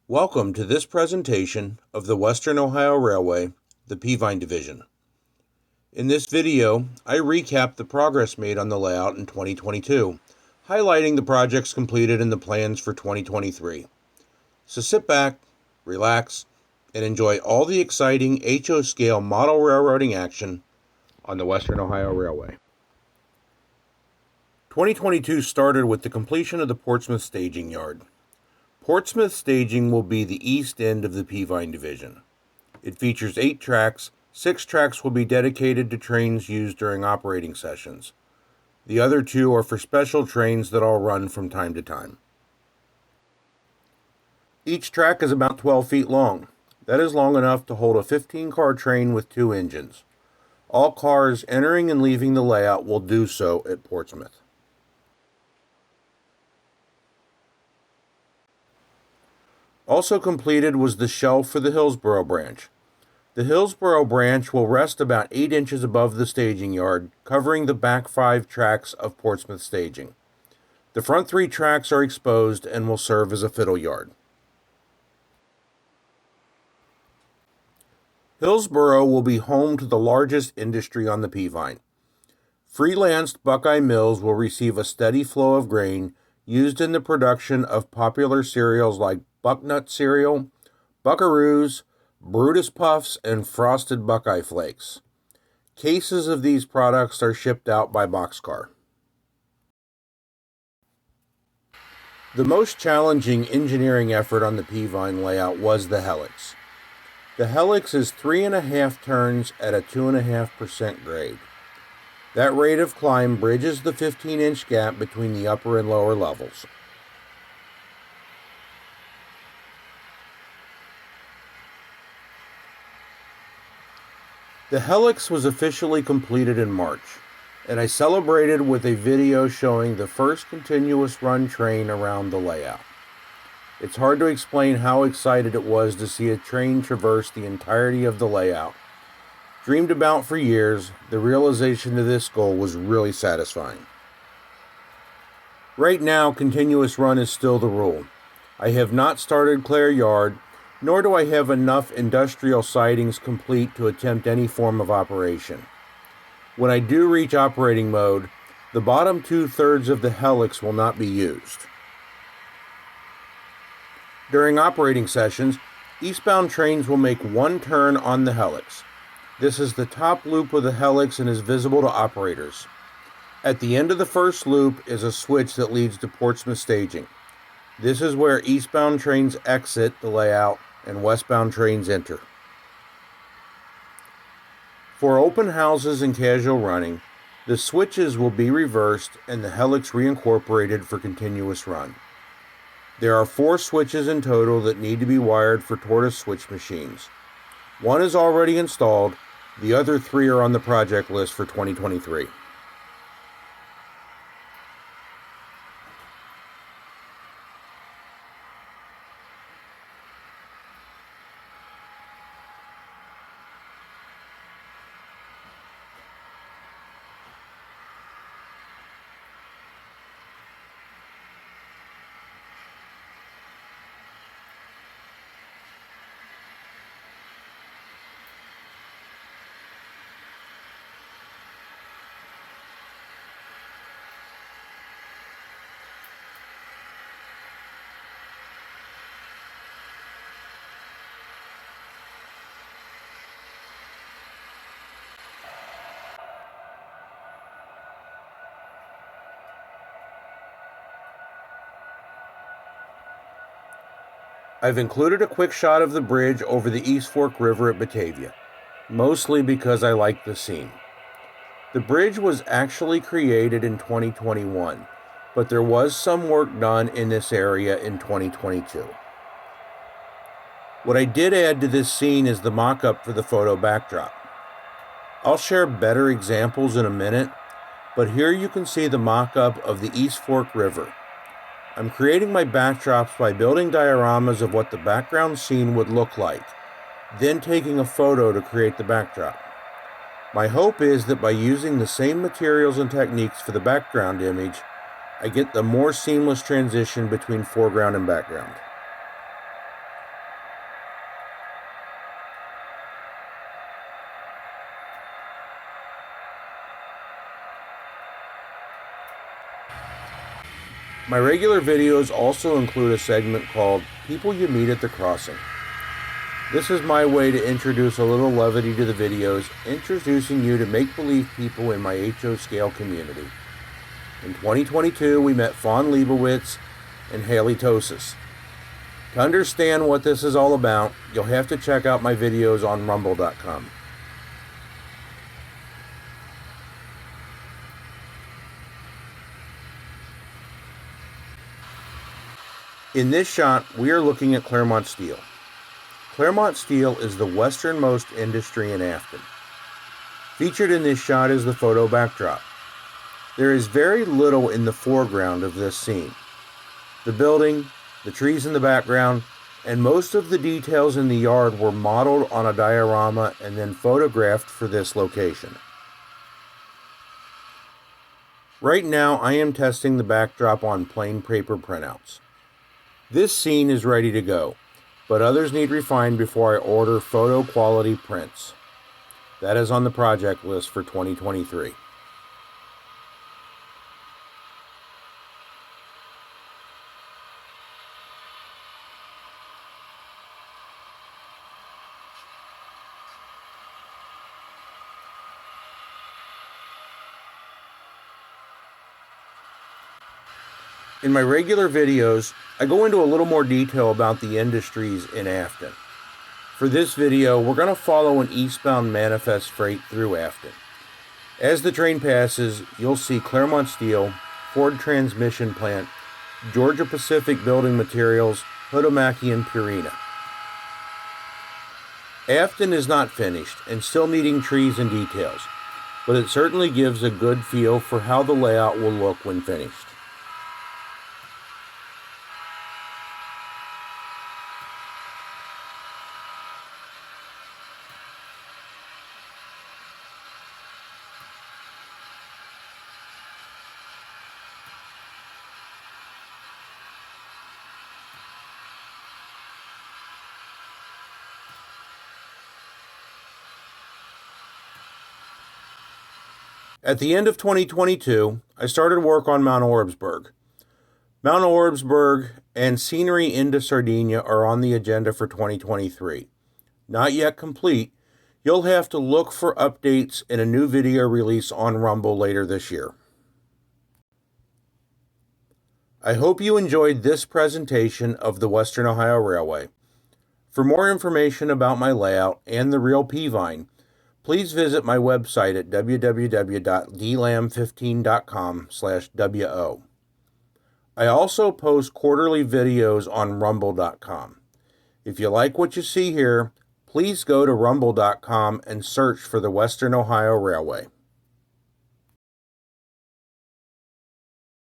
Welcome to this presentation of the Western Ohio Railway, the Peavine Division. In this video, I recap the progress made on the layout in 2022, highlighting the projects completed and the plans for 2023. So sit back, relax, and enjoy all the exciting HO-scale model railroading action on the Western Ohio Railway. 2022 started with the completion of the Portsmouth staging yard. Portsmouth staging will be the east end of the Peavine Division. It features 8 tracks. 6 tracks will be dedicated to trains used during operating sessions. The other 2 are for special trains that all run from time to time. Each track is about 12 feet long. That is long enough to hold a 15-car train with 2 engines. All cars entering and leaving the layout will do so at Portsmouth. Also completed was the shelf for the Hillsboro branch. The Hillsboro branch will rest about 8 inches above the staging yard, covering the back 5 tracks of Portsmouth staging. The front 3 tracks are exposed and will serve as a fiddle yard. Hillsboro will be home to the largest industry on the Peavine. Freelanced Buckeye mills will receive a steady flow of grain used in the production of popular cereals like Bucknut cereal, Buckaroos, Brutus Puffs, and Frosted Buckeye Flakes. Cases of these products are shipped out by boxcar. The most challenging engineering effort on the Peavine layout was the helix. The helix is 3.5 turns at a 2.5% grade. That rate of climb bridges the 15-inch gap between the upper and lower levels. The helix was officially completed in March, and I celebrated with a video showing the first continuous run train around the layout. It's hard to explain how excited it was to see a train traverse the entirety of the layout. Dreamed about for years, the realization of this goal was really satisfying. Right now, continuous run is still the rule. I have not started Clare Yard, nor do I have enough industrial sidings complete to attempt any form of operation. When I do reach operating mode, the bottom 2/3 of the helix will not be used. During operating sessions, eastbound trains will make one turn on the helix. This is the top loop of the helix and is visible to operators. At the end of the first loop is a switch that leads to Portsmouth staging. This is where eastbound trains exit the layout and westbound trains enter. For open houses and casual running, the switches will be reversed and the helix reincorporated for continuous run. There are 4 switches in total that need to be wired for tortoise switch machines. 1 is already installed, the other 3 are on the project list for 2023. I've included a quick shot of the bridge over the East Fork River at Batavia, mostly because I like the scene. The bridge was actually created in 2021, but there was some work done in this area in 2022. What I did add to this scene is the mock-up for the photo backdrop. I'll share better examples in a minute, but here you can see the mock-up of the East Fork River. I'm creating my backdrops by building dioramas of what the background scene would look like, then taking a photo to create the backdrop. My hope is that by using the same materials and techniques for the background image, I get the more seamless transition between foreground and background. My regular videos also include a segment called People You Meet at the Crossing. This is my way to introduce a little levity to the videos, introducing you to make-believe people in my HO scale community. In 2022, we met Fawn Leibowitz and Halitosis. To understand what this is all about, you'll have to check out my videos on rumble.com. In this shot, we are looking at Claremont Steel. Claremont Steel is the westernmost industry in Afton. Featured in this shot is the photo backdrop. There is very little in the foreground of this scene. The building, the trees in the background, and most of the details in the yard were modeled on a diorama and then photographed for this location. Right now, I am testing the backdrop on plain paper printouts. This scene is ready to go, but others need refined before I order photo quality prints. That is on the project list for 2023. In my regular videos, I go into a little more detail about the industries in Afton. For this video, we're going to follow an eastbound manifest freight through Afton. As the train passes, you'll see Claremont Steel, Ford Transmission Plant, Georgia Pacific Building Materials, Huhtamaki, and Purina. Afton is not finished and still needing trees and details, but it certainly gives a good feel for how the layout will look when finished. At the end of 2022, I started work on Mount Orebsburg. Mount Orebsburg and scenery into Sardinia are on the agenda for 2023. Not yet complete, you'll have to look for updates in a new video release on Rumble later this year. I hope you enjoyed this presentation of the Western Ohio Railway. For more information about my layout and the real Peavine, please visit my website at www.dlam15.com/wo. I also post quarterly videos on rumble.com. If you like what you see here, please go to rumble.com and search for the Western Ohio Railway.